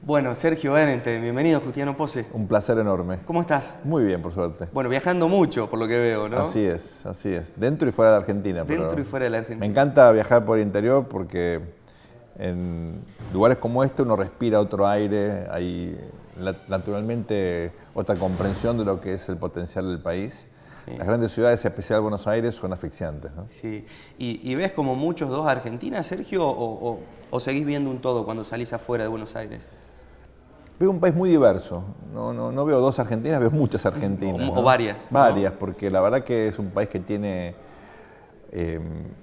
Bueno, Sergio Benete, bienvenido, Justiano Pose. Un placer enorme. ¿Cómo estás? Muy bien, por suerte. Bueno, viajando mucho, por lo que veo, ¿no? Así es, así es. Dentro y fuera de la Argentina. Dentro y fuera de la Argentina. Me encanta viajar por el interior porque en lugares como este uno respira otro aire, hay naturalmente otra comprensión de lo que es el potencial del país. Sí. Las grandes ciudades, en especial Buenos Aires, son asfixiantes, ¿no? Sí. ¿Y ves como muchos dos Argentina, Sergio, o seguís viendo un todo cuando salís afuera de Buenos Aires? Veo un país muy diverso. No veo dos Argentinas, veo muchas Argentinas. O varias. Varias, ¿no? Porque la verdad que es un país que tiene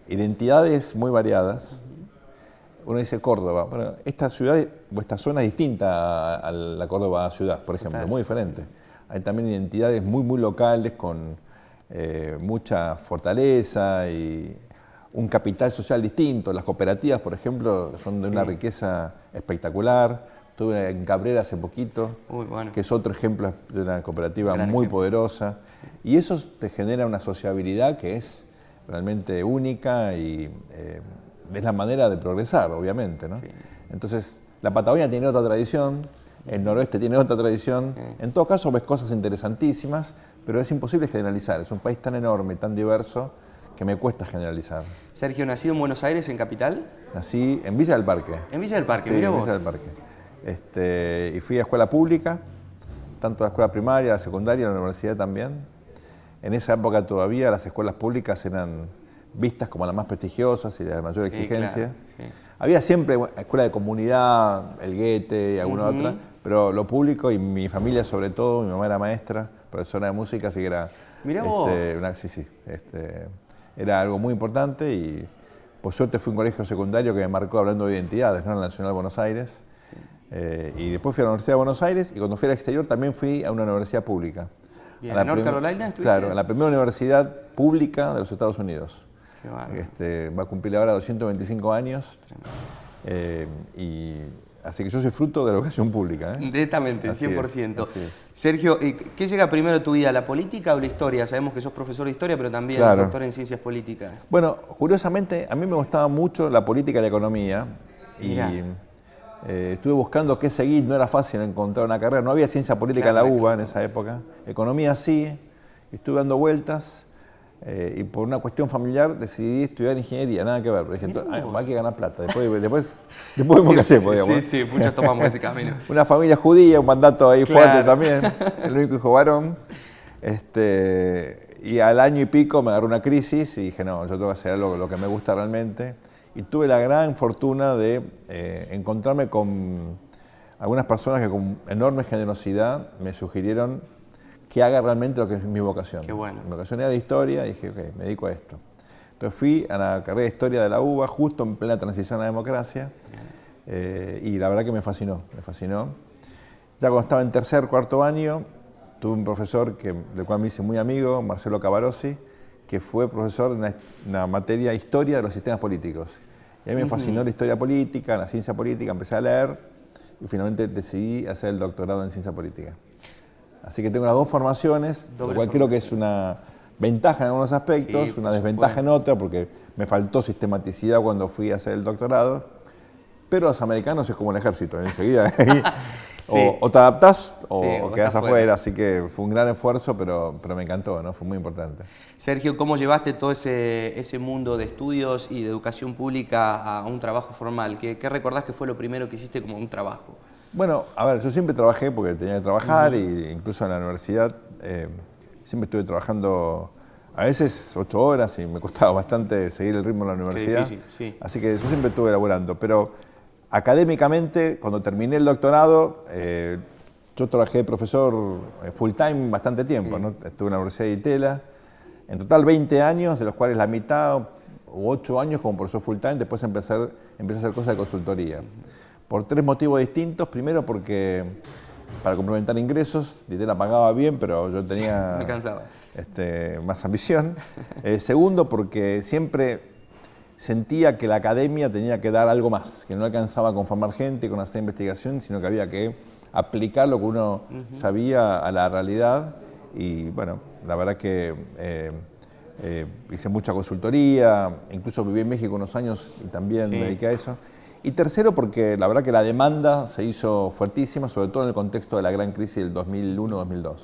identidades muy variadas. Uno dice Córdoba. Bueno, esta ciudad o esta zona es distinta a la Córdoba ciudad, por ejemplo, muy diferente. Hay también identidades muy locales con mucha fortaleza y un capital social distinto. Las cooperativas, por ejemplo, son de una riqueza espectacular. Estuve en Cabrera hace poquito, que es otro ejemplo de una cooperativa muy poderosa. Sí. Y eso te genera una sociabilidad que es realmente única y es la manera de progresar, obviamente, ¿no? Sí. Entonces, la Patagonia tiene otra tradición, el noroeste tiene otra tradición. Sí. En todo caso, ves cosas interesantísimas, pero es imposible generalizar. Es un país tan enorme, tan diverso, que me cuesta generalizar. Sergio, ¿nacido en Buenos Aires, en Capital? Nací en Villa del Parque. En Villa del Parque, sí, mira vos. En Villa del Parque. Y fui a escuela pública, tanto la escuela primaria, la secundaria, la universidad también. En esa época todavía las escuelas públicas eran vistas como las más prestigiosas y las de mayor exigencia. Claro, sí. Había siempre escuela de comunidad, el Goethe y alguna otra, pero lo público y mi familia sobre todo, mi mamá era maestra, profesora de música, así que era era algo muy importante y por suerte fui a un colegio secundario que me marcó hablando de identidades, ¿no? En la Nacional de Buenos Aires. Y después fui a la Universidad de Buenos Aires y cuando fui al exterior también fui a una universidad pública. Bien, ¿en North Carolina estuviste? Claro, en la primera universidad pública de los Estados Unidos. Qué bueno. Va a cumplir ahora 225 años. Así que yo soy fruto de la educación pública. Directamente, así 100%. Es. Sergio, ¿qué llega primero a tu vida, la política o la historia? Sabemos que sos profesor de historia, pero también doctor en ciencias políticas. Bueno, curiosamente, a mí me gustaba mucho la política y la economía. Estuve buscando qué seguir, no era fácil encontrar una carrera, no había ciencia política en la UBA en esa época, economía sí, estuve dando vueltas y por una cuestión familiar decidí estudiar ingeniería, nada que ver, pero dije, hay que ganar plata, después vemos qué hacemos, digamos. Sí, muchos tomamos ese camino. Una familia judía, un mandato ahí fuerte también, el único hijo varón, y al año y pico me agarró una crisis y dije, no, yo tengo que hacer lo que me gusta realmente. Y tuve la gran fortuna de encontrarme con algunas personas que con enorme generosidad me sugirieron que haga realmente lo que es mi vocación. Qué bueno. Mi vocación era de historia y dije, ok, me dedico a esto. Entonces fui a la carrera de historia de la UBA, justo en plena transición a la democracia, y la verdad que me fascinó. Ya cuando estaba en tercer, cuarto año, tuve un profesor del cual me hice muy amigo, Marcelo Cavarossi, que fue profesor de una materia historia de los sistemas políticos. Y a mí me fascinó la historia política, la ciencia política, empecé a leer y finalmente decidí hacer el doctorado en ciencia política. Así que tengo las dos formaciones, lo cual creo que es una ventaja en algunos aspectos, una desventaja en otra, porque me faltó sistematicidad cuando fui a hacer el doctorado, pero los americanos es como el ejército, enseguida o te adaptás o quedás afuera, así que fue un gran esfuerzo, pero me encantó, ¿no? Fue muy importante. Sergio, ¿cómo llevaste todo ese mundo de estudios y de educación pública a un trabajo formal? ¿Qué recordás que fue lo primero que hiciste como un trabajo? Bueno, a ver, yo siempre trabajé porque tenía que trabajar e incluso en la universidad siempre estuve trabajando a veces 8 horas y me costaba bastante seguir el ritmo en la universidad. Qué difícil, sí. Así que yo siempre estuve laburando, pero académicamente, cuando terminé el doctorado, yo trabajé de profesor full time bastante tiempo, ¿no? Estuve en la Universidad de Itela, en total 20 años, de los cuales la mitad u 8 años como profesor full time, después empecé a hacer cosas de consultoría. Por 3 motivos distintos. Primero porque para complementar ingresos, Itela pagaba bien, pero yo tenía me cansaba. Más ambición. Segundo porque siempre sentía que la academia tenía que dar algo más, que no alcanzaba con formar gente, con hacer investigación, sino que había que aplicar lo que uno sabía a la realidad. Y bueno, la verdad que hice mucha consultoría, incluso viví en México unos años y también me dediqué a eso. Y tercero, porque la verdad que la demanda se hizo fuertísima, sobre todo en el contexto de la gran crisis del 2001-2002.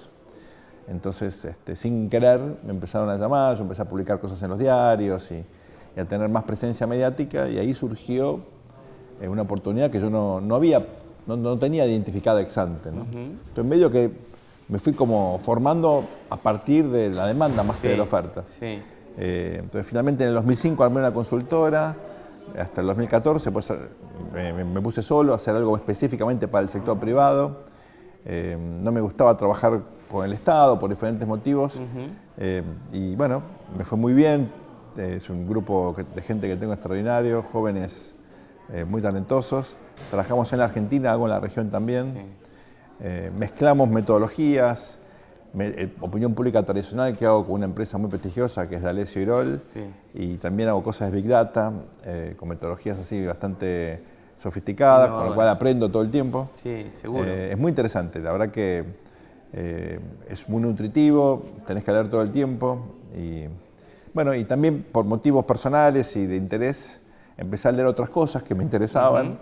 Entonces, sin querer, me empezaron a llamar, yo empecé a publicar cosas en los diarios y a tener más presencia mediática, y ahí surgió una oportunidad que yo no tenía identificada ex ante, ¿no? Entonces, medio que me fui como formando a partir de la demanda más que de la oferta. Sí. Entonces, finalmente en el 2005 armé una consultora, hasta el 2014 pues, me puse solo a hacer algo específicamente para el sector privado. No me gustaba trabajar con el Estado por diferentes motivos. Y bueno, me fue muy bien. Es un grupo de gente que tengo extraordinario, jóvenes muy talentosos. Trabajamos en la Argentina, hago en la región también. Sí. Mezclamos metodologías, opinión pública tradicional que hago con una empresa muy prestigiosa que es de Alessio Irol. Sí. Y también hago cosas de Big Data, con metodologías así bastante sofisticadas, con lo cual aprendo todo el tiempo. Sí, seguro. Es muy interesante, la verdad que es muy nutritivo, tenés que leer todo el tiempo. Y bueno, y también por motivos personales y de interés, empecé a leer otras cosas que me interesaban.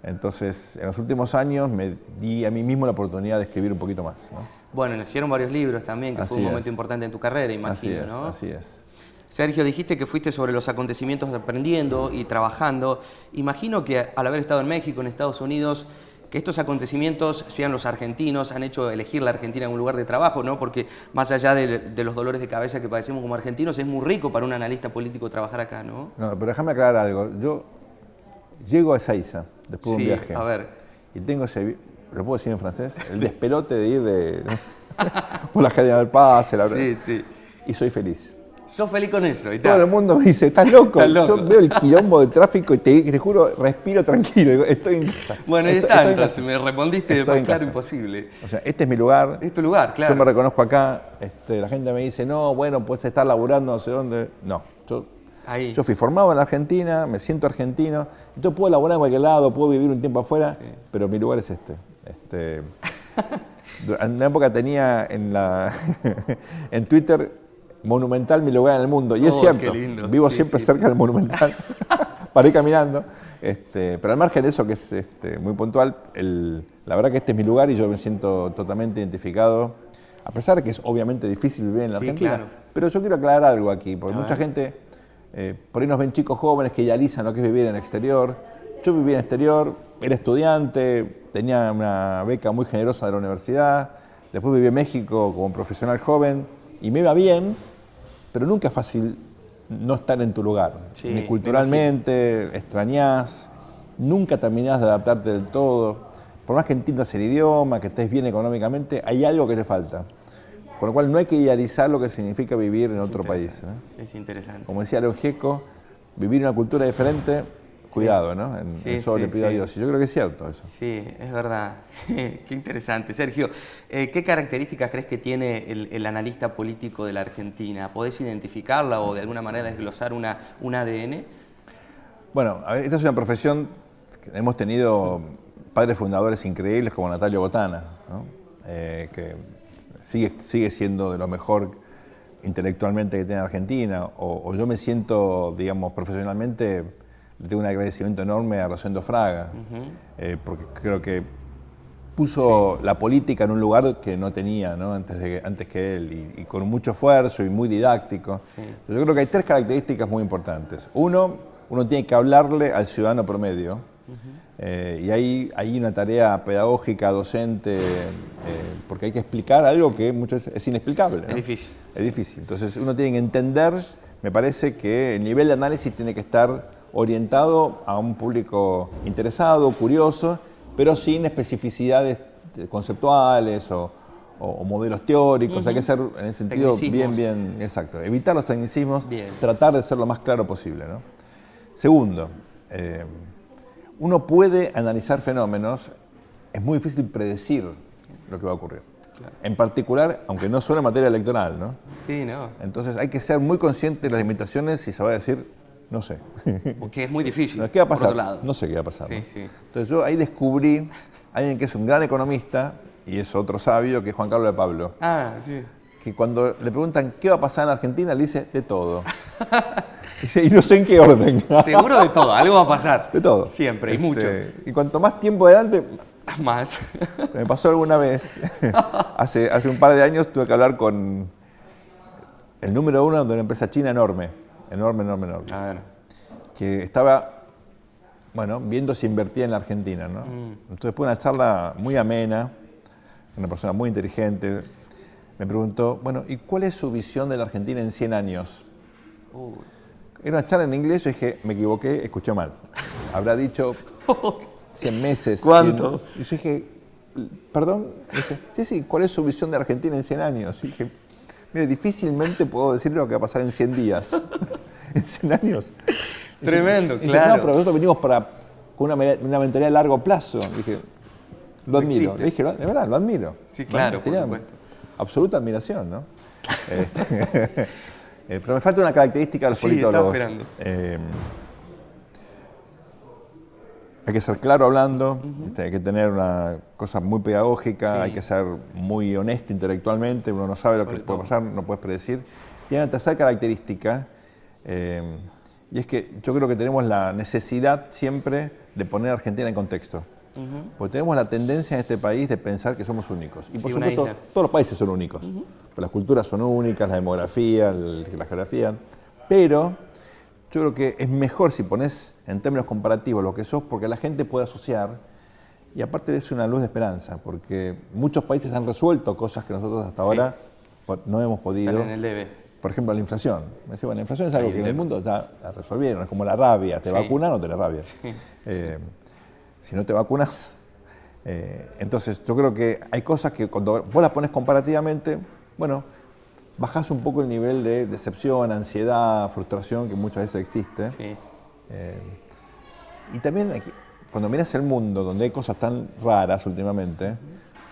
Entonces, en los últimos años me di a mí mismo la oportunidad de escribir un poquito más, ¿no? Bueno, nacieron varios libros también, que fue un momento importante en tu carrera, imagino, ¿no? Así es. Sergio, dijiste que fuiste sobre los acontecimientos aprendiendo y trabajando. Imagino que al haber estado en México, en Estados Unidos, que estos acontecimientos, sean los argentinos, han hecho elegir la Argentina en un lugar de trabajo, ¿no? Porque más allá de los dolores de cabeza que padecemos como argentinos, es muy rico para un analista político trabajar acá, ¿no? No, pero déjame aclarar algo. Yo llego a Ezeiza después de un viaje. A ver. Y tengo ese, ¿lo puedo decir en francés? El despelote de ir por la General Paz. Sí. Y soy feliz. ¿Sos feliz con eso? Y todo el mundo me dice, ¿estás loco? Yo veo el quilombo de tráfico y te juro, respiro tranquilo. Estoy en casa. Bueno, ahí está, entonces me respondiste más claro imposible. O sea, este es mi lugar. Es tu lugar, claro. Yo me reconozco acá. La gente me dice, no, bueno, puedes estar laburando no sé dónde. No, yo fui formado en la Argentina, me siento argentino. Entonces puedo laburar en cualquier lado, puedo vivir un tiempo afuera, pero mi lugar es este. En una época tenía en Twitter Monumental, mi lugar en el mundo. Y es cierto, vivo siempre cerca del Monumental para ir caminando. Pero al margen de eso, que es muy puntual, la verdad que este es mi lugar y yo me siento totalmente identificado, a pesar de que es obviamente difícil vivir en la Argentina. Claro. Pero yo quiero aclarar algo aquí, porque mucha gente, por ahí nos ven chicos jóvenes que idealizan lo que es vivir en el exterior. Yo viví en el exterior, era estudiante, tenía una beca muy generosa de la universidad, después viví en México como profesional joven y me iba bien, pero nunca es fácil no estar en tu lugar. Sí, ni culturalmente, extrañás, nunca terminás de adaptarte del todo. Por más que entiendas el idioma, que estés bien económicamente, hay algo que te falta. Con lo cual no hay que idealizar lo que significa vivir en otro país, ¿no? Es interesante. Como decía León Gieco, vivir en una cultura diferente, cuidado, ¿no? Eso le pido a Dios. Y yo creo que es cierto eso. Sí, es verdad. Qué interesante. Sergio, ¿qué características crees que tiene el analista político de la Argentina? ¿Podés identificarla o de alguna manera desglosar un ADN? Bueno, esta es una profesión que hemos tenido padres fundadores increíbles como Natalio Botana, ¿no? Que sigue siendo de lo mejor intelectualmente que tiene Argentina, o yo me siento, digamos, profesionalmente, le tengo un agradecimiento enorme a Rosendo Fraga, porque creo que puso la política en un lugar que no tenía, ¿no? antes que él, y con mucho esfuerzo y muy didáctico. Sí. Yo creo que hay tres características muy importantes. Uno tiene que hablarle al ciudadano promedio, y hay una tarea pedagógica, docente, porque hay que explicar algo que muchas veces es inexplicable, ¿no? Es difícil. Es difícil. Entonces uno tiene que entender, me parece que el nivel de análisis tiene que estar orientado a un público interesado, curioso, pero sin especificidades conceptuales o modelos teóricos. Hay que ser, en ese sentido, bien, exacto. Evitar los tecnicismos, tratar de ser lo más claro posible, ¿no? Segundo, uno puede analizar fenómenos, es muy difícil predecir lo que va a ocurrir. Claro. En particular, aunque no solo en materia electoral, ¿no? Sí, no. Entonces hay que ser muy consciente de las limitaciones y se va a decir, no sé. Porque es muy difícil. ¿Qué va a pasar? Por otro lado. No sé qué va a pasar. Sí, ¿no? sí. Entonces yo ahí descubrí a alguien que es un gran economista y es otro sabio, que es Juan Carlos de Pablo. Ah, sí. Que cuando le preguntan qué va a pasar en Argentina, le dice de todo. Y no sé en qué orden. Seguro de todo, algo va a pasar. De todo. Siempre, y mucho. Y cuanto más tiempo adelante, Más. me pasó alguna vez, hace un par de años tuve que hablar con el número uno de una empresa china enorme, enorme, A ver. que estaba, bueno, viendo si invertía en la Argentina, ¿no? Entonces, después de una charla muy amena, una persona muy inteligente, me preguntó, bueno, ¿y cuál es su visión de la Argentina en 100 años? Era una charla en inglés, yo dije, me equivoqué, escuché mal. Habrá dicho 100 meses. ¿Cuánto? 100, y yo dije, perdón, dice, sí, ¿cuál es su visión de Argentina en 100 años? Y dije, mire, difícilmente puedo decirle lo que va a pasar en 100 días. En 100 años. Tremendo, y dije, claro. no, pero nosotros venimos con una mentalidad a largo plazo. Dije, lo admiro. existe. Le dije, de verdad, lo admiro. Sí, claro, por Tenía supuesto. absoluta admiración, ¿no? Pero me falta una característica de los politólogos. Estaba esperando. Hay que ser claro hablando, hay que tener una cosa muy pedagógica, hay que ser muy honesto intelectualmente, uno no sabe lo que puede pasar, no puedes predecir. Y hay una tercera característica, y es que yo creo que tenemos la necesidad siempre de poner a Argentina en contexto. Porque tenemos la tendencia en este país de pensar que somos únicos. Y por supuesto, todos los países son únicos. Pues las culturas son únicas, la demografía, la geografía. Pero yo creo que es mejor si pones en términos comparativos lo que sos, porque la gente puede asociar. Y aparte de eso, una luz de esperanza, porque muchos países han resuelto cosas que nosotros hasta ahora no hemos podido. Están en el debe. Por ejemplo, la inflación. Me decía, bueno, la inflación es algo que en el mundo ya la resolvieron, es como la rabia. Te vacunan o te la rabia. Si no te vacunas. Entonces, yo creo que hay cosas que cuando vos las pones comparativamente, bueno, bajás un poco el nivel de decepción, ansiedad, frustración que muchas veces existe. Y también cuando miras el mundo, donde hay cosas tan raras últimamente,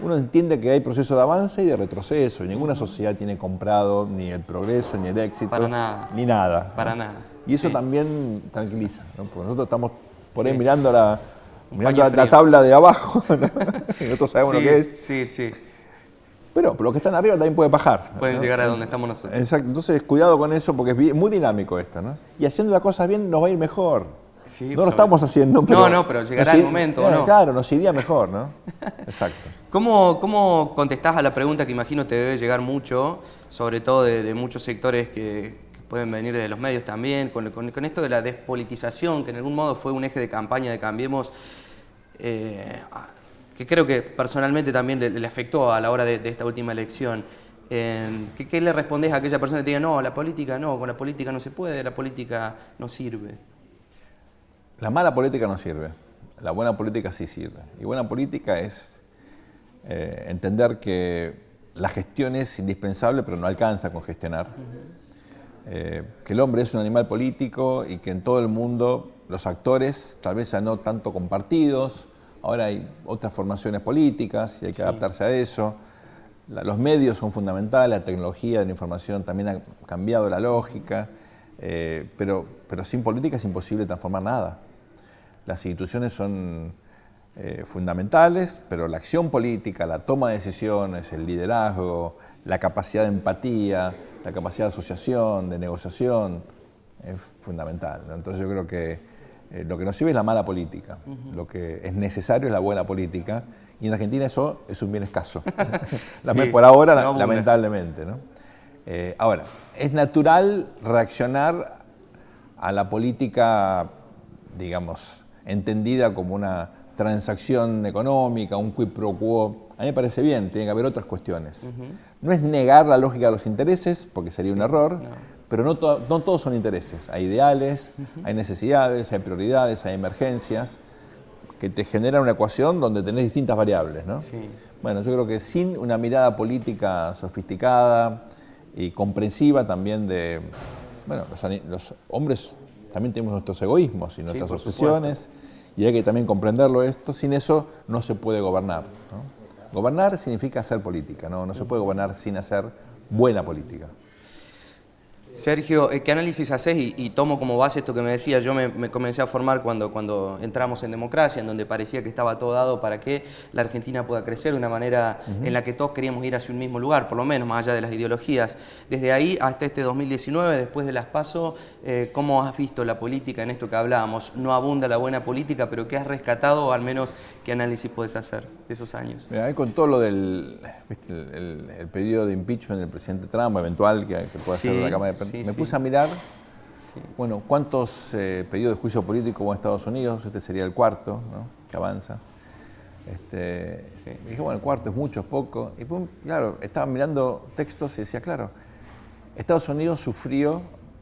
uno entiende que hay procesos de avance y de retroceso. Y ninguna sociedad tiene comprado ni el progreso, ni el éxito, Para nada. ni nada. Para ¿no? nada. Y eso también tranquiliza, ¿no? Porque nosotros estamos por ahí mirando la tabla de abajo, ¿no? Y nosotros sabemos lo que es. Sí. Pero los que están arriba también pueden bajar. Pueden ¿no? llegar a donde estamos nosotros. Exacto. Entonces, cuidado con eso porque es muy dinámico esto, ¿no? Y haciendo las cosas bien nos va a ir mejor. Sí, no lo estamos haciendo, pero... pero llegará el momento, ¿no? Claro, nos iría mejor, ¿no? Exacto. ¿Cómo contestás a la pregunta que imagino te debe llegar mucho, sobre todo de muchos sectores que pueden venir de los medios también, con esto de la despolitización, que en algún modo fue un eje de campaña de Cambiemos, que creo que personalmente también le afectó a la hora de esta última elección? ¿Qué le respondés a aquella persona que te diga, no, la política no, con la política no se puede, la política no sirve? La mala política no sirve, la buena política sí sirve. Y buena política es entender que la gestión es indispensable, pero no alcanza con gestionar. Que el hombre es un animal político y que en todo el mundo los actores, tal vez ya no tanto compartidos, ahora hay otras formaciones políticas y hay que adaptarse a eso. Los medios son fundamentales, la tecnología de la información también ha cambiado la lógica, pero sin política es imposible transformar nada. Las instituciones son fundamentales, pero la acción política, la toma de decisiones, el liderazgo, la capacidad de empatía, la capacidad de asociación, de negociación, es fundamental, ¿no? Entonces yo creo que lo que nos sirve es la mala política, lo que es necesario es la buena política, y en Argentina eso es un bien escaso, por ahora, no, lamentablemente, ¿no? Ahora, es natural reaccionar a la política, digamos, entendida como una transacción económica, un quid pro quo. A mí me parece bien, tiene que haber otras cuestiones. No es negar la lógica de los intereses, porque sería un error, pero no todos son intereses. Hay ideales, hay necesidades, hay prioridades, hay emergencias, que te generan una ecuación donde tenés distintas variables, ¿no? Bueno, yo creo que sin una mirada política sofisticada y comprensiva también de... Bueno, los hombres también tenemos nuestros egoísmos y nuestras obsesiones, y hay que también comprenderlo esto. Sin eso no se puede gobernar, ¿no? Gobernar significa hacer política, ¿no? No se puede gobernar sin hacer buena política. Sergio, ¿qué análisis haces? Y tomo como base esto que me decías. Yo me comencé a formar cuando entramos en democracia, en donde parecía que estaba todo dado para que la Argentina pueda crecer de una manera en la que todos queríamos ir hacia un mismo lugar, por lo menos, más allá de las ideologías. Desde ahí hasta este 2019, después de las PASO, ¿cómo has visto la política en esto que hablábamos? No abunda la buena política, pero ¿qué has rescatado o al menos qué análisis puedes hacer de esos años? Mira, ahí con todo lo del el pedido de impeachment del presidente Trump, eventual, que puede hacer la Cámara de me puse a mirar, bueno, cuántos pedidos de juicio político hubo en Estados Unidos. Este sería el cuarto, ¿no?, que avanza. Dije, bueno, el cuarto es mucho, es poco. Y pum, claro, estaba mirando textos y decía, claro, Estados Unidos sufrió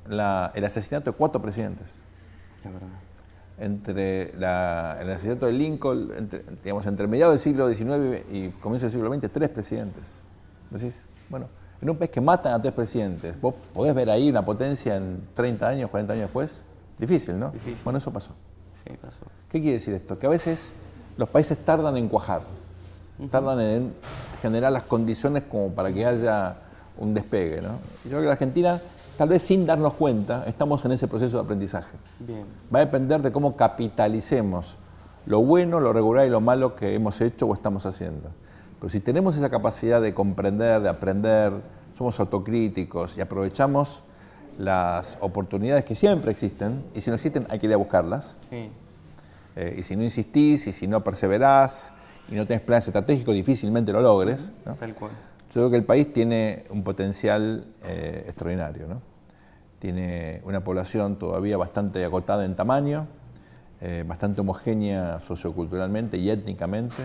el asesinato de 4 presidentes. Es verdad. Entre el asesinato de Lincoln, entre mediados del siglo XIX y comienzo del siglo XX, 3 presidentes. Decís, bueno, en un país que matan a 3 presidentes, ¿vos podés ver ahí una potencia en 30 años, 40 años después? Difícil, ¿no? Difícil. Bueno, eso pasó. Sí, pasó. ¿Qué quiere decir esto? Que a veces los países tardan en cuajar, tardan en generar las condiciones como para que haya un despegue, ¿no? Yo creo que la Argentina, tal vez sin darnos cuenta, estamos en ese proceso de aprendizaje. Bien. Va a depender de cómo capitalicemos lo bueno, lo regular y lo malo que hemos hecho o estamos haciendo. Pero si tenemos esa capacidad de comprender, de aprender, somos autocríticos y aprovechamos las oportunidades que siempre existen, y si no existen hay que ir a buscarlas. Sí. Y si no insistís, y si no perseverás, y no tenés planes estratégicos, difícilmente lo logres, ¿no? Tal cual. Yo creo que el país tiene un potencial extraordinario, ¿no? Tiene una población todavía bastante acotada en tamaño, bastante homogénea socioculturalmente y étnicamente.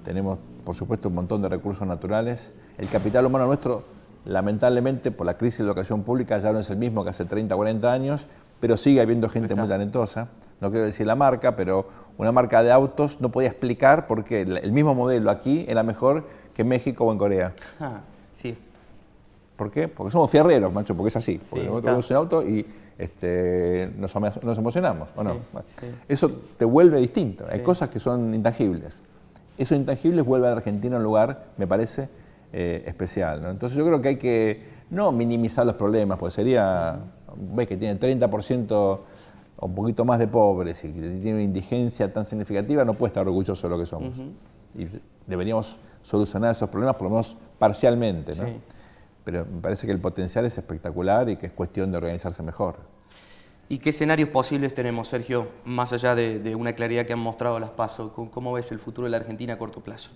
Tenemos, por supuesto, un montón de recursos naturales. El capital humano nuestro, lamentablemente, por la crisis de la educación pública, ya no es el mismo que hace 30 o 40 años, pero sigue habiendo gente muy talentosa. No quiero decir la marca, pero una marca de autos no podía explicar por qué el mismo modelo aquí era mejor que en México o en Corea. Ah, sí. ¿Por qué? Porque somos fierreros, macho, porque es así. Porque Sí, nosotros vemos un auto y nos emocionamos. ¿O no? Sí, Bueno, sí. eso te vuelve distinto. Hay Sí. cosas que son intangibles. Esos intangibles vuelven a la Argentina a un lugar, me parece, especial, ¿no? Entonces yo creo que hay que no minimizar los problemas, porque sería, ves que tiene 30% o un poquito más de pobres y que tiene una indigencia tan significativa, no puede estar orgulloso de lo que somos. Y deberíamos solucionar esos problemas, por lo menos parcialmente, ¿no? Sí. Pero me parece que el potencial es espectacular y que es cuestión de organizarse mejor. ¿Y qué escenarios posibles tenemos, Sergio, más allá de una claridad que han mostrado las PASO? ¿Cómo ves el futuro de la Argentina a corto plazo?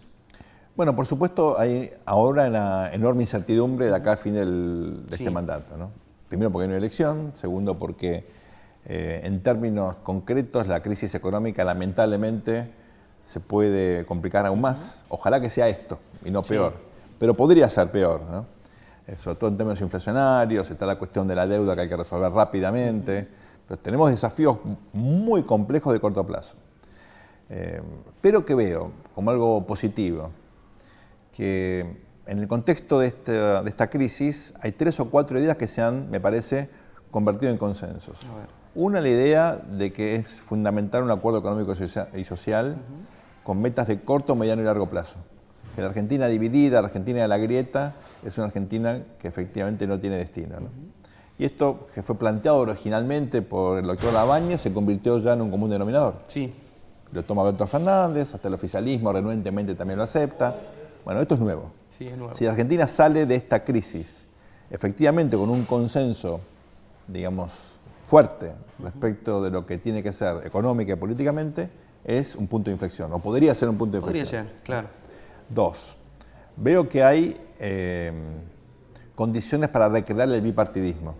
Bueno, por supuesto, hay ahora una enorme incertidumbre de acá al fin de este mandato, ¿no? Primero porque hay una elección, segundo porque en términos concretos la crisis económica lamentablemente se puede complicar aún más. Ojalá que sea esto y no peor, pero podría ser peor, ¿no? Sobre todo en términos inflacionarios, está la cuestión de la deuda que hay que resolver rápidamente. Entonces, tenemos desafíos muy complejos de corto plazo. Pero que veo como algo positivo, que en el contexto de esta crisis hay 3 o 4 ideas que se han, me parece, convertido en consensos. Una, la idea de que es fundamental un acuerdo económico y social con metas de corto, mediano y largo plazo. Que la Argentina dividida, la Argentina de la grieta, es una Argentina que efectivamente no tiene destino, ¿no? Y esto, que fue planteado originalmente por el doctor Labaña, se convirtió ya en un común denominador. Sí. Lo toma Alberto Fernández, hasta el oficialismo renuentemente también lo acepta. Bueno, esto es nuevo. Sí, es nuevo. Si la Argentina sale de esta crisis, efectivamente con un consenso, digamos, fuerte respecto de lo que tiene que ser económica y políticamente, es un punto de inflexión, o podría ser un punto de inflexión. Podría ser, claro. 2, veo que hay condiciones para recrear el bipartidismo.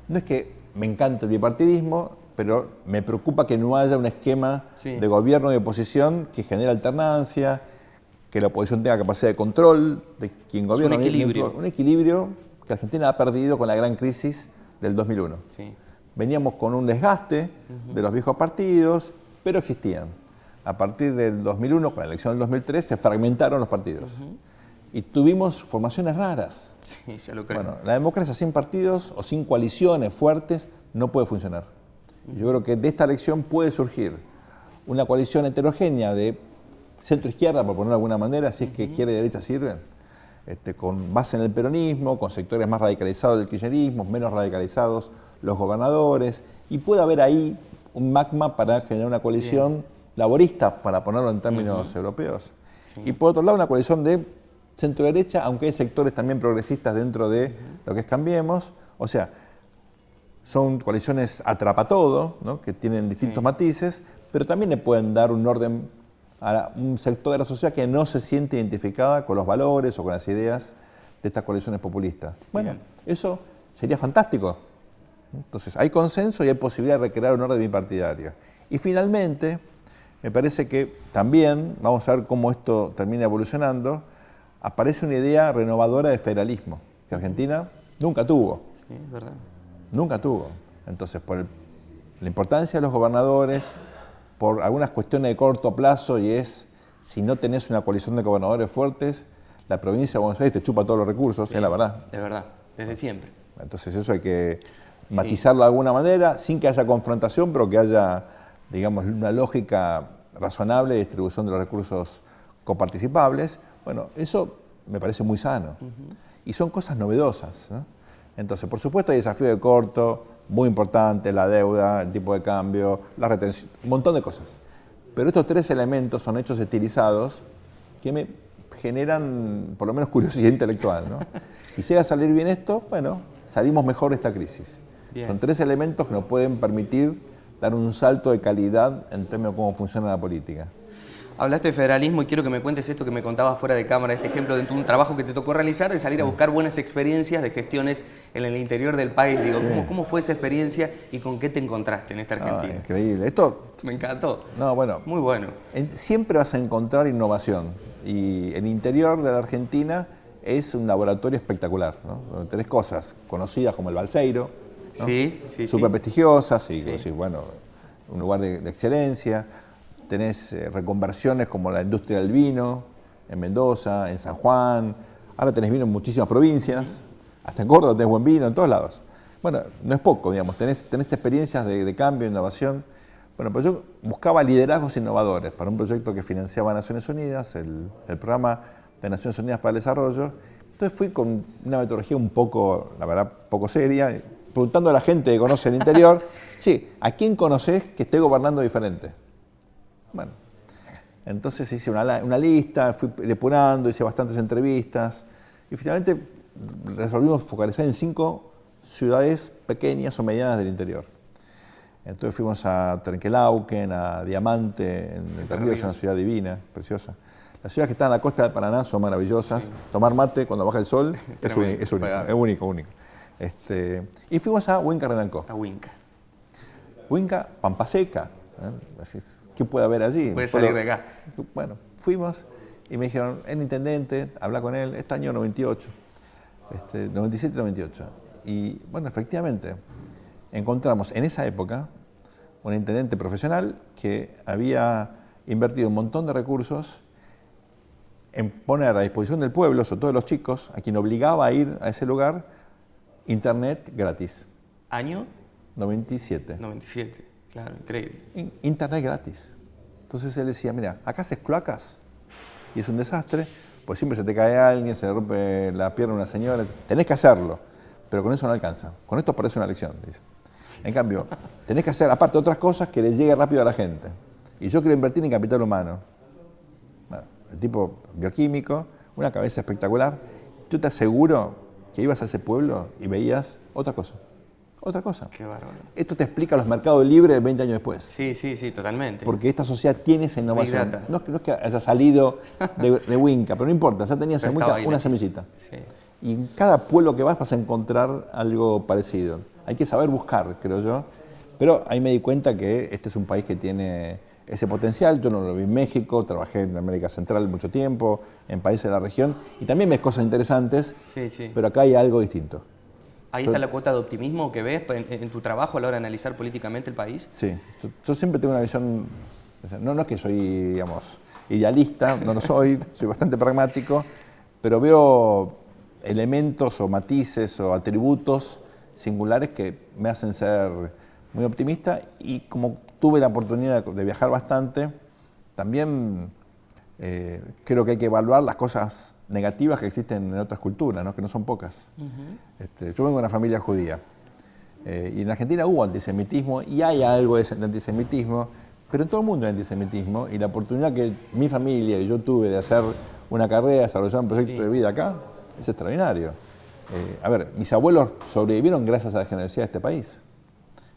No es que me encante el bipartidismo, pero me preocupa que no haya un esquema de gobierno y oposición que genere alternancia, que la oposición tenga capacidad de control de quien gobierna. Un equilibrio. Un equilibrio que Argentina ha perdido con la gran crisis del 2001. Sí. Veníamos con un desgaste de los viejos partidos, pero existían. A partir del 2001, con la elección del 2003, se fragmentaron los partidos. Y tuvimos formaciones raras. Sí, ya lo creo. Bueno, la democracia sin partidos o sin coaliciones fuertes no puede funcionar. Yo creo que de esta elección puede surgir una coalición heterogénea de centro-izquierda, por ponerlo de alguna manera, si es que izquierda y derecha sirven, con base en el peronismo, con sectores más radicalizados del kirchnerismo, menos radicalizados los gobernadores, y puede haber ahí un magma para generar una coalición laborista, para ponerlo en términos europeos. Sí. Y por otro lado, una coalición de centro-derecha, aunque hay sectores también progresistas dentro de lo que es Cambiemos. O sea, son coaliciones atrapatodo, ¿no?, que tienen distintos matices, pero también le pueden dar un orden a un sector de la sociedad que no se siente identificada con los valores o con las ideas de estas coaliciones populistas. Bueno, eso sería fantástico. Entonces, hay consenso y hay posibilidad de recrear un orden bipartidario. Y finalmente, me parece que también, vamos a ver cómo esto termina evolucionando, aparece una idea renovadora de federalismo, que Argentina nunca tuvo. Sí, es verdad. Nunca tuvo. Entonces, por la importancia de los gobernadores, por algunas cuestiones de corto plazo, y es, si no tenés una coalición de gobernadores fuertes, la provincia de Buenos Aires te chupa todos los recursos, es la verdad. De verdad, desde siempre. Entonces eso hay que matizarlo de alguna manera, sin que haya confrontación, pero que haya, digamos, una lógica razonable de distribución de los recursos coparticipables. Bueno, eso me parece muy sano. Y son cosas novedosas, ¿no? Entonces, por supuesto, hay desafío de corto, muy importante, la deuda, el tipo de cambio, la retención, un montón de cosas. Pero estos tres elementos son hechos estilizados que me generan, por lo menos, curiosidad intelectual, ¿no? Si llega a salir bien esto, bueno, salimos mejor de esta crisis. Bien. Son tres elementos que nos pueden permitir dar un salto de calidad en términos de cómo funciona la política. Hablaste de federalismo y quiero que me cuentes esto que me contabas fuera de cámara, este ejemplo de un trabajo que te tocó realizar, de salir a buscar buenas experiencias de gestiones en el interior del país. Digo, ¿cómo fue esa experiencia y con qué te encontraste en esta Argentina? Increíble. Esto me encantó. No, bueno. Muy bueno. Siempre vas a encontrar innovación y el interior de la Argentina es un laboratorio espectacular, ¿no? Donde tenés cosas conocidas como el Balseiro, ¿no? Súper prestigiosas y decís, bueno, un lugar de excelencia. Tenés reconversiones como la industria del vino en Mendoza, en San Juan. Ahora tenés vino en muchísimas provincias, hasta en Córdoba tenés buen vino, en todos lados. Bueno, no es poco, digamos, tenés experiencias de cambio, innovación. Bueno, pues yo buscaba liderazgos innovadores para un proyecto que financiaba Naciones Unidas, el programa de Naciones Unidas para el Desarrollo. Entonces fui con una metodología un poco, la verdad, poco seria, preguntando a la gente que conoce el interior, sí, ¿a quién conocés que esté gobernando diferente? Bueno, entonces hice una lista, fui depurando, hice bastantes entrevistas y finalmente resolvimos focalizar en 5 ciudades pequeñas o medianas del interior. Entonces fuimos a Trenquelauquen, a Diamante, en Entre Ríos, es una ciudad divina, preciosa. Las ciudades que están en la costa del Paraná son maravillosas. Sí. Tomar mate cuando baja el sol es único. Y fuimos a Huinca Renancó. A Huinca. Huinca, Pampa Seca. ¿Qué puede haber allí? Puede salir de acá. Bueno, fuimos y me dijeron, el intendente, habla con él, este año 98, 97-98. Y bueno, efectivamente, encontramos en esa época un intendente profesional que había invertido un montón de recursos en poner a disposición del pueblo, sobre todo de los chicos, a quien obligaba a ir a ese lugar, internet gratis. ¿Año? 97. 97. Claro, increíble. Internet gratis. Entonces él decía, mira, acá haces cloacas y es un desastre, pues siempre se te cae alguien, se le rompe la pierna a una señora, tenés que hacerlo, pero con eso no alcanza. Con esto parece una lección, dice. En cambio, tenés que hacer, aparte, otras cosas que le llegue rápido a la gente. Y yo quiero invertir en capital humano. Bueno, el tipo bioquímico, una cabeza espectacular. Yo te aseguro que ibas a ese pueblo y veías otra cosa. Otra cosa. Qué bárbaro. Esto te explica los mercados libres 20 años después. Sí, totalmente. Porque esta sociedad tiene esa innovación. No es que haya salido de Huinca, pero no importa, ya tenía una semillita. Sí. Y en cada pueblo que vas a encontrar algo parecido. Hay que saber buscar, creo yo. Pero ahí me di cuenta que este es un país que tiene ese potencial. Yo no lo vi en México, trabajé en América Central mucho tiempo, en países de la región, y también ves cosas interesantes, pero acá hay algo distinto. ¿Ahí está la cuota de optimismo que ves en tu trabajo a la hora de analizar políticamente el país? Sí, yo siempre tengo una visión, no es que soy, digamos, idealista, no lo soy bastante pragmático, pero veo elementos o matices o atributos singulares que me hacen ser muy optimista, y como tuve la oportunidad de viajar bastante, también creo que hay que evaluar las cosas negativas que existen en otras culturas, ¿no? Que no son pocas. Yo vengo de una familia judía y en Argentina hubo antisemitismo y hay algo de antisemitismo, pero en todo el mundo hay antisemitismo y la oportunidad que mi familia y yo tuve de hacer una carrera, desarrollar un proyecto de vida acá, es extraordinario. A ver, mis abuelos sobrevivieron gracias a la generosidad de este país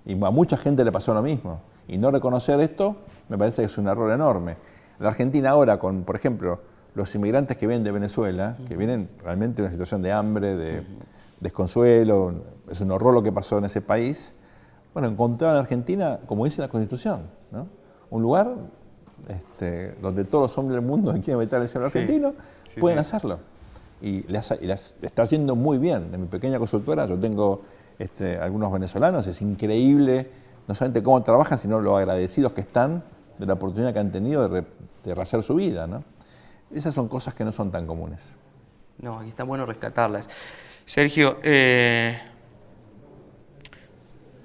y a mucha gente le pasó lo mismo y no reconocer esto me parece que es un error enorme. La Argentina ahora, con, por ejemplo, los inmigrantes que vienen de Venezuela, que vienen realmente de una situación de hambre, de desconsuelo, es un horror lo que pasó en ese país, bueno, encontraron en Argentina, como dice la Constitución, ¿no? Un lugar donde todos los hombres del mundo que quieren meter el cielo argentino pueden hacerlo. Y le está haciendo muy bien. En mi pequeña consultora yo tengo algunos venezolanos, es increíble, no solamente cómo trabajan, sino lo agradecidos que están de la oportunidad que han tenido de rehacer su vida, ¿no? Esas son cosas que no son tan comunes. No, aquí está bueno rescatarlas. Sergio,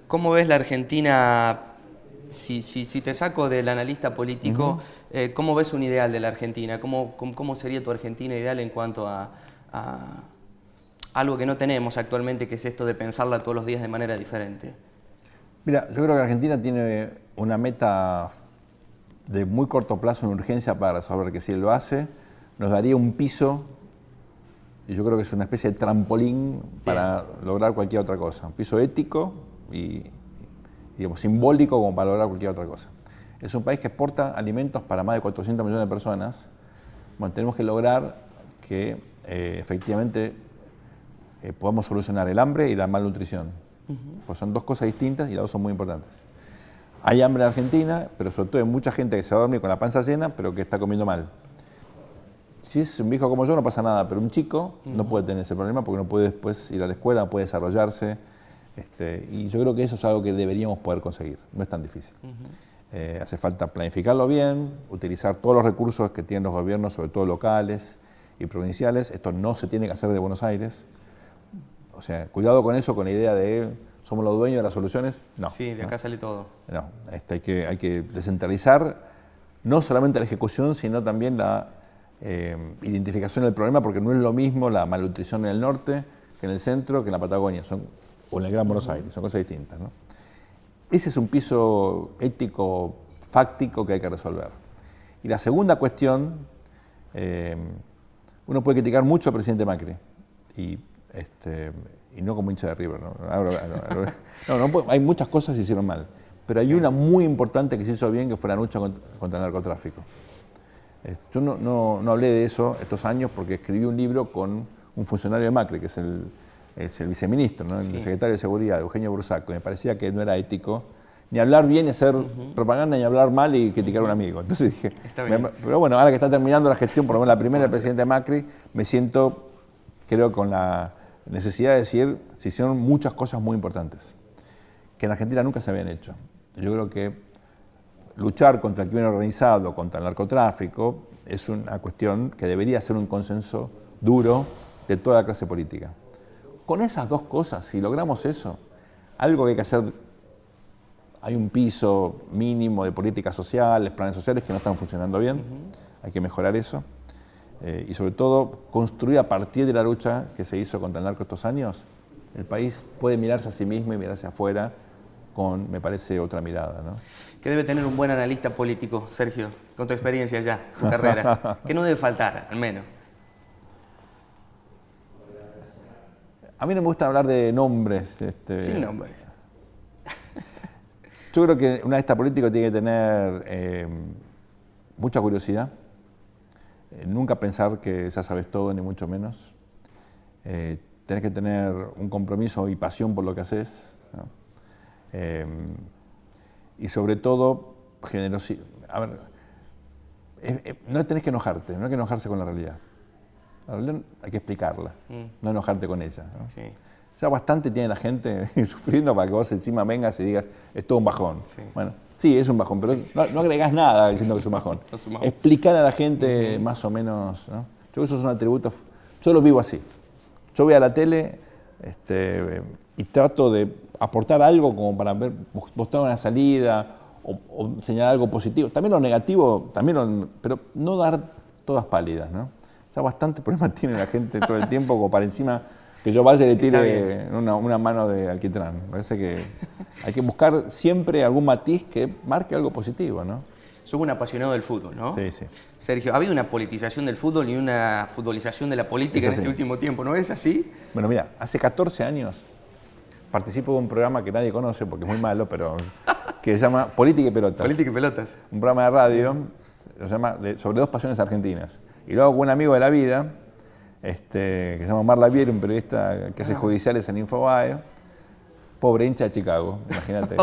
¿cómo ves la Argentina? Si te saco del analista político, ¿cómo ves un ideal de la Argentina? ¿Cómo sería tu Argentina ideal en cuanto a algo que no tenemos actualmente, que es esto de pensarla todos los días de manera diferente? Mira, yo creo que Argentina tiene una meta de muy corto plazo, una urgencia para resolver, que si lo hace, nos daría un piso, y yo creo que es una especie de trampolín para lograr cualquier otra cosa. Un piso ético y, digamos, simbólico como para lograr cualquier otra cosa. Es un país que exporta alimentos para más de 400 millones de personas. Bueno, tenemos que lograr que efectivamente podamos solucionar el hambre y la malnutrición. Pues son dos cosas distintas y las dos son muy importantes. Hay hambre en Argentina, pero sobre todo hay mucha gente que se va a dormir con la panza llena, pero que está comiendo mal. Si es un viejo como yo no pasa nada, pero un chico no puede tener ese problema porque no puede después ir a la escuela, no puede desarrollarse. Y yo creo que eso es algo que deberíamos poder conseguir, no es tan difícil. Hace falta planificarlo bien, utilizar todos los recursos que tienen los gobiernos, sobre todo locales y provinciales. Esto no se tiene que hacer de Buenos Aires. O sea, cuidado con eso, con la idea de somos los dueños de las soluciones. No. Sí, de acá sale todo. No, hay que descentralizar no solamente la ejecución, sino también la identificación del problema, porque no es lo mismo la malnutrición en el norte que en el centro, que en la Patagonia, o en el Gran Buenos Aires, son cosas distintas, ¿no? Ese es un piso ético, fáctico que hay que resolver. Y la segunda cuestión, uno puede criticar mucho al presidente Macri, y no como hincha de River, ¿no? Hay muchas cosas que se hicieron mal, pero hay una muy importante que se hizo bien, que fue la lucha contra el narcotráfico. Yo no hablé de eso estos años porque escribí un libro con un funcionario de Macri, que es el viceministro, ¿no? El secretario de Seguridad, Eugenio Bursaco. Me parecía que no era ético ni hablar bien y hacer propaganda, ni hablar mal y criticar a un amigo. Entonces dije, pero bueno, ahora que está terminando la gestión, por lo menos la primera del presidente Macri, me siento, creo, con la necesidad de decir, se hicieron muchas cosas muy importantes, que en Argentina nunca se habían hecho. Yo creo que luchar contra el crimen organizado, contra el narcotráfico, es una cuestión que debería ser un consenso duro de toda la clase política. Con esas dos cosas, si logramos eso, algo que hay que hacer, hay un piso mínimo de políticas sociales, planes sociales que no están funcionando bien, hay que mejorar eso. Y sobre todo, construir a partir de la lucha que se hizo contra el narco estos años, el país puede mirarse a sí mismo y mirarse afuera con, me parece, otra mirada, ¿no? ¿Qué debe tener un buen analista político, Sergio, con tu experiencia ya, tu carrera? ¿Qué no debe faltar, al menos? A mí no me gusta hablar de nombres. Sin nombres. Yo creo que un analista político tiene que tener mucha curiosidad, nunca pensar que ya sabes todo, ni mucho menos. Tenés que tener un compromiso y pasión por lo que haces, ¿no? Y sobre todo, generosidad. A ver, no tenés que enojarte, no hay que enojarse con la realidad. La realidad hay que explicarla, no enojarte con ella, ¿no? Sí. Ya bastante tiene la gente sufriendo para que vos encima vengas y digas, es todo un bajón. Sí. Bueno, sí, es un bajón, pero no agregás nada diciendo que es un bajón. Explicar a la gente más o menos, ¿no? Yo creo que eso es un atributo, yo lo vivo así. Yo voy a la tele y trato de aportar algo como para mostrar una salida o señalar algo positivo. También lo negativo, pero no dar todas pálidas, ¿no? Ya bastante problema tiene la gente todo el tiempo como para encima que yo vaya y le tire una mano de alquitrán. Me parece que hay que buscar siempre algún matiz que marque algo positivo, ¿no? Sos un apasionado del fútbol, ¿no? Sí, sí. Sergio, ha habido una politización del fútbol y una futbolización de la política en este último tiempo, ¿no es así? Bueno, mira, hace 14 años participo de un programa que nadie conoce porque es muy malo, pero que se llama Política y Pelotas. Política y Pelotas. Un programa de radio, lo llama sobre dos pasiones argentinas. Y lo hago con un amigo de la vida, que se llama Omar Lavier, un periodista que hace judiciales en Infobae, pobre hincha de Chicago, imagínate.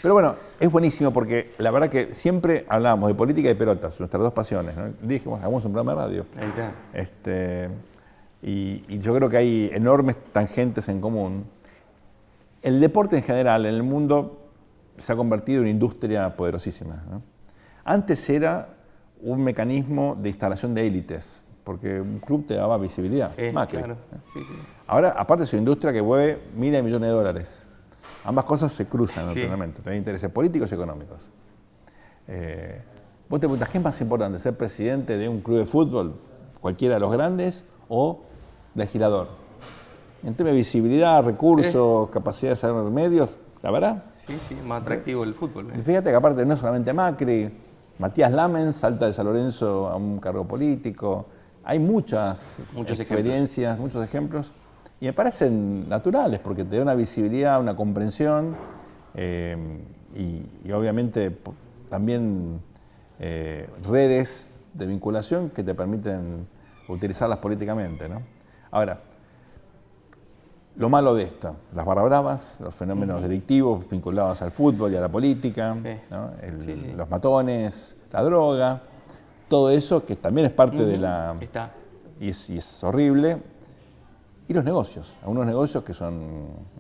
Pero bueno, es buenísimo porque la verdad que siempre hablábamos de política y pelotas, nuestras dos pasiones, ¿no? Dijimos, hagamos un programa de radio. Ahí está. Y yo creo que hay enormes tangentes en común. El deporte en general en el mundo se ha convertido en una industria poderosísima, ¿no? Antes era un mecanismo de instalación de élites, porque un club te daba visibilidad. Sí, Macri. claro. Sí, sí. Ahora, aparte es una industria que mueve miles de millones de dólares. Ambas cosas se cruzan naturalmente. Hay intereses políticos y económicos. Vos te preguntás, ¿qué es más importante? ¿Ser presidente de un club de fútbol, cualquiera de los grandes, o legislador? En tema de visibilidad, recursos, capacidad de saber medios, la verdad. Sí, sí, más atractivo el fútbol. Y fíjate que aparte no es solamente Macri, Matías Lamens salta de San Lorenzo a un cargo político. Hay muchas experiencias, muchos ejemplos, y me parecen naturales porque te da una visibilidad, una comprensión y obviamente también redes de vinculación que te permiten utilizarlas políticamente, ¿no? Ahora, lo malo de esto, las barra bravas, los fenómenos delictivos vinculados al fútbol y a la política, ¿no? Los matones, la droga, todo eso que también es parte de la... Y es horrible. Y los negocios, algunos negocios que son,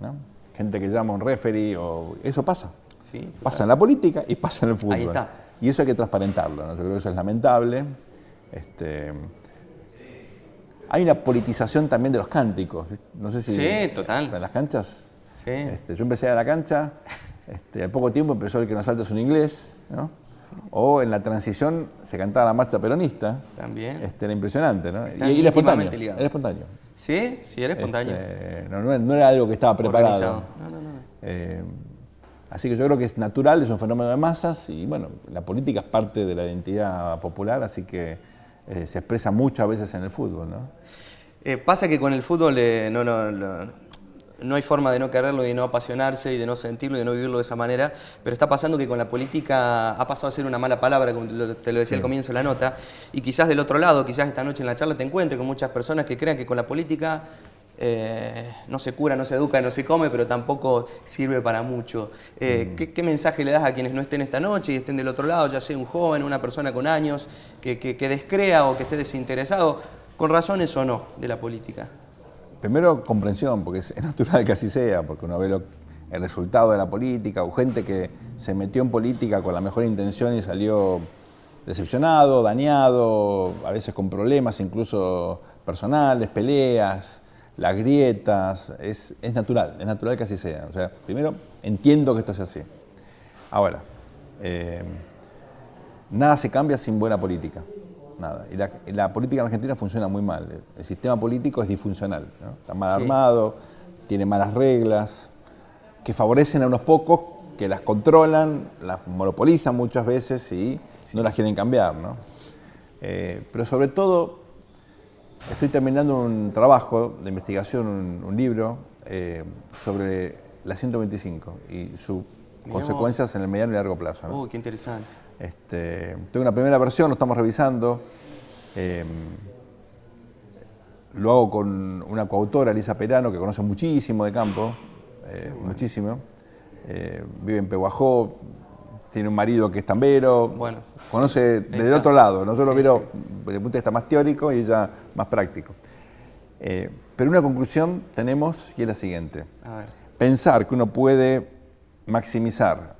¿no? Gente que llama a un referee, eso pasa. Sí, pasa en la política y pasa en el fútbol. Ahí está. Y eso hay que transparentarlo, ¿no? Yo creo que eso es lamentable. Hay una politización también de los cánticos. No sé si... Sí, total. En las canchas. Sí. Yo empecé a la cancha, al poco tiempo empezó el que nos salta es un inglés, ¿no? Sí. O en la transición se cantaba la marcha peronista. También. Era impresionante, ¿no? Y era espontáneo. Era espontáneo. Sí, sí, era espontáneo. No era algo que estaba preparado. No. Así que yo creo que es natural, es un fenómeno de masas y bueno, la política es parte de la identidad popular, así que se expresa muchas veces en el fútbol, ¿no? Pasa que con el fútbol no hay forma de no quererlo y de no apasionarse y de no sentirlo y de no vivirlo de esa manera, pero está pasando que con la política ha pasado a ser una mala palabra, como te lo decía al comienzo de la nota, y quizás del otro lado, quizás esta noche en la charla te encuentres con muchas personas que crean que con la política no se cura, no se educa, no se come, pero tampoco sirve para mucho. ¿Qué mensaje le das a quienes no estén esta noche y estén del otro lado, ya sea un joven, una persona con años, que descrea o que esté desinteresado, con razones o no, de la política? Primero, comprensión, porque es natural que así sea, porque uno ve el resultado de la política, o gente que se metió en política con la mejor intención y salió decepcionado, dañado, a veces con problemas incluso personales, peleas, las grietas, es natural que así sea. O sea, primero, entiendo que esto sea así. Ahora, nada se cambia sin buena política. Nada. Y la política en Argentina funciona muy mal. El sistema político es disfuncional, ¿no? Está mal armado, tiene malas reglas, que favorecen a unos pocos, que las controlan, las monopolizan muchas veces y no las quieren cambiar, ¿no? Pero sobre todo, estoy terminando un trabajo de investigación, un libro sobre la 125 y sus consecuencias en el mediano y largo plazo, ¿no? Uy, qué interesante. Tengo una primera versión, lo estamos revisando. Lo hago con una coautora, Elisa Perano, que conoce muchísimo de campo, muchísimo. Vive en Pehuajó, tiene un marido que es tambero, conoce desde otro lado. Nosotros lo veo desde el punto de vista más teórico y ella más práctico. Pero una conclusión tenemos y es la siguiente. A ver. Pensar que uno puede maximizar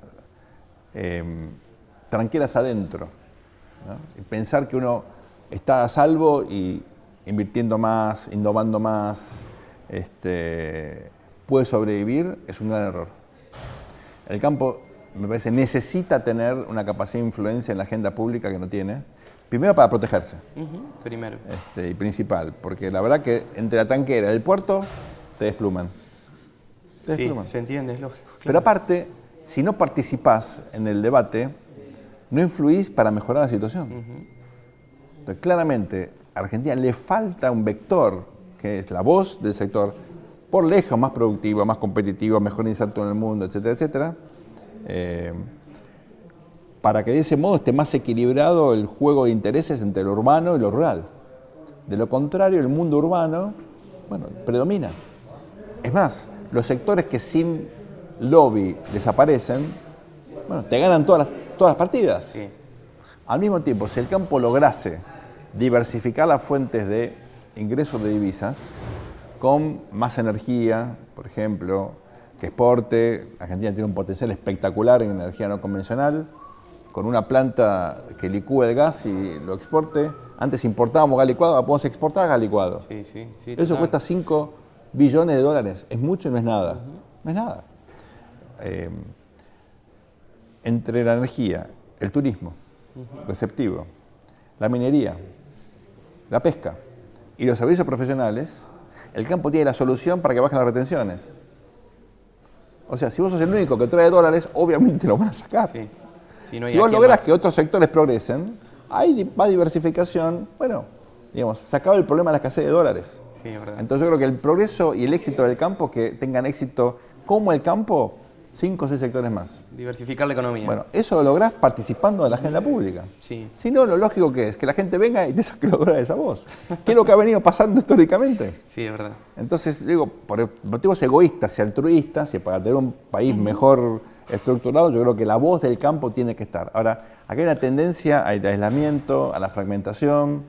tranqueras adentro, ¿no? Y pensar que uno está a salvo y invirtiendo más, innovando más, puede sobrevivir, es un gran error. El campo, me parece, necesita tener una capacidad de influencia en la agenda pública que no tiene, Primero para protegerse. Primero. Y principal, porque la verdad que entre la tanquera y el puerto te despluman. Te despluman. Se entiende, es lógico. Claro. Pero aparte, si no participás en el debate, no influís para mejorar la situación. Entonces, claramente, a Argentina le falta un vector, que es la voz del sector, por lejos más productivo, más competitivo, mejor inserto en el mundo, etcétera, etcétera, para que de ese modo esté más equilibrado el juego de intereses entre lo urbano y lo rural. De lo contrario, el mundo urbano, bueno, predomina. Es más, los sectores que sin lobby desaparecen, bueno, te ganan todas las partidas. Sí. Al mismo tiempo, si el campo lograse diversificar las fuentes de ingresos de divisas con más energía, por ejemplo, que exporte, Argentina tiene un potencial espectacular en energía no convencional, con una planta que licúe el gas y lo exporte. Antes importábamos gas licuado, ahora podemos exportar gas licuado. Sí, Eso cuesta 5 billones de dólares. Es mucho y no es nada. No es nada. Entre la energía, el turismo receptivo, la minería, la pesca y los servicios profesionales, el campo tiene la solución para que bajen las retenciones. O sea, si vos sos el único que trae dólares, obviamente te lo van a sacar. Sí. Si vos lográs que otros sectores progresen, hay más diversificación, bueno, digamos, se acaba el problema de la escasez de dólares. Sí, es verdad. Entonces yo creo que el progreso y el éxito del campo, que tengan éxito como el campo, 5 o 6 sectores más. Diversificar la economía. Bueno, eso lo lográs participando de la agenda pública. Sí. Si no, lo lógico que es que la gente venga y te saque los dólares a vos. ¿Qué es lo que ha venido pasando históricamente? Sí, es verdad. Entonces, digo, por motivos egoístas y altruistas, y para tener un país mejor estructurado, yo creo que la voz del campo tiene que estar. Ahora, aquí hay una tendencia al aislamiento, a la fragmentación.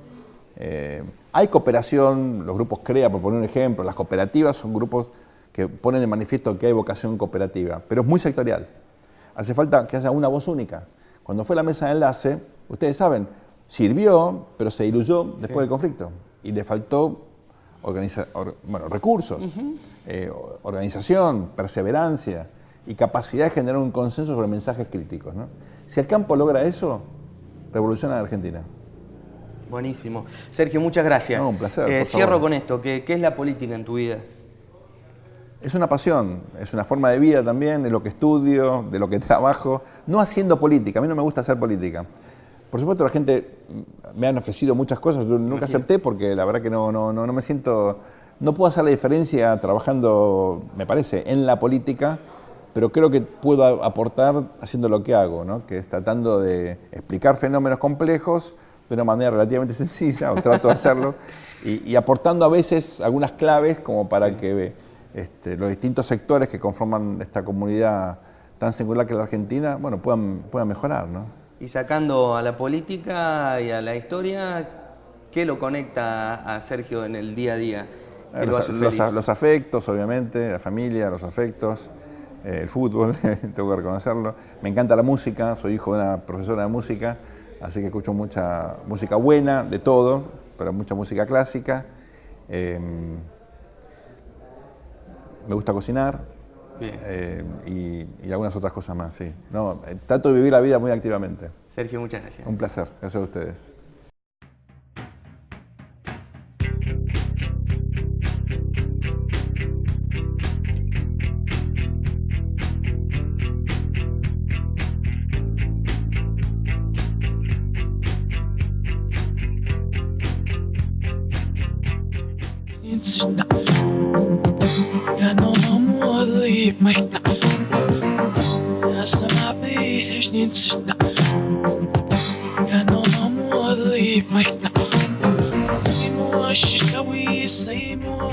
Hay cooperación, los grupos CREA, por poner un ejemplo, las cooperativas son grupos que ponen de manifiesto que hay vocación cooperativa, pero es muy sectorial. Hace falta que haya una voz única. Cuando fue la mesa de enlace, ustedes saben, sirvió, pero se diluyó después del conflicto. Y le faltó recursos, organización, perseverancia y capacidad de generar un consenso sobre mensajes críticos, ¿no? Si el campo logra eso, revoluciona la Argentina. Buenísimo. Sergio, muchas gracias. No, un placer. Cierro con esto. ¿Qué es la política en tu vida? Es una pasión, es una forma de vida también, es lo que estudio, de lo que trabajo, no haciendo política, a mí no me gusta hacer política. Por supuesto la gente me han ofrecido muchas cosas, yo nunca acepté porque la verdad que no me siento, no puedo hacer la diferencia trabajando, me parece, en la política, pero creo que puedo aportar haciendo lo que hago, ¿no? Que es tratando de explicar fenómenos complejos de una manera relativamente sencilla, o trato de hacerlo, y aportando a veces algunas claves como para que los distintos sectores que conforman esta comunidad tan singular que es la Argentina, bueno, puedan mejorar, ¿no? Y sacando a la política y a la historia, ¿qué lo conecta a Sergio en el día a día? ¿Qué lo hace feliz? Los afectos, obviamente, la familia, los afectos, el fútbol, tengo que reconocerlo. Me encanta la música, soy hijo de una profesora de música, así que escucho mucha música buena, de todo, pero mucha música clásica. Me gusta cocinar y algunas otras cosas más, sí. No, trato de vivir la vida muy activamente. Sergio, muchas gracias. Un placer, gracias a ustedes. يا نوم وظيف مشتاق يا سمع بيه جديد سجدة يا نوم وظيف مشتاق سيمو الشتوي سيمو